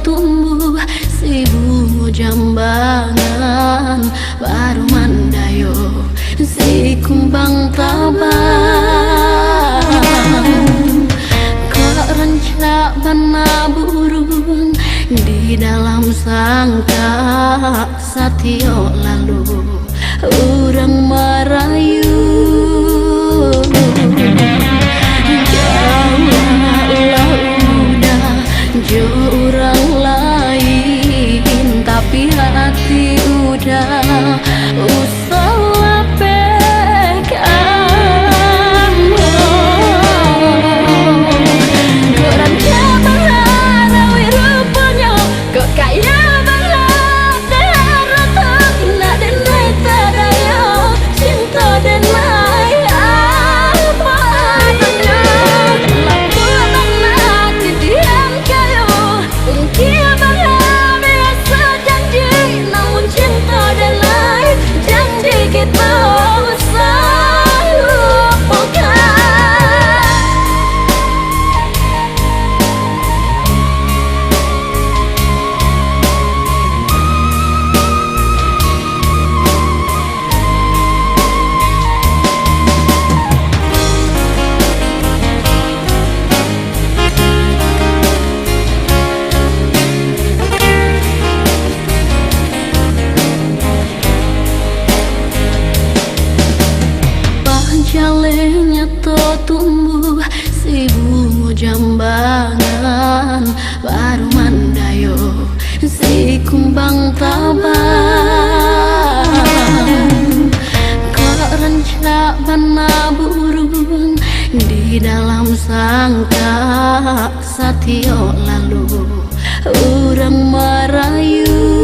tumbuh si bunga jambangan baru mandayo si kumbang tabang kerencak bana burung di dalam sangka satyo lalu orang merayu jauhlah udah jauh orang lain tapi hati udah usah pegang orang jaman harawi rupanya kok kaya banget darah tak nak dan naik tadaya cinta dan naik apa adanya lakukan hati diam kayo kia banget biasa janji namun cinta dan naik janji kita usah lupakan. Jalenya to tumbuh si bunga jambangan baru mandayo si kumbang tabang kerencak bana burung di dalam sangka satyo lalu orang merayu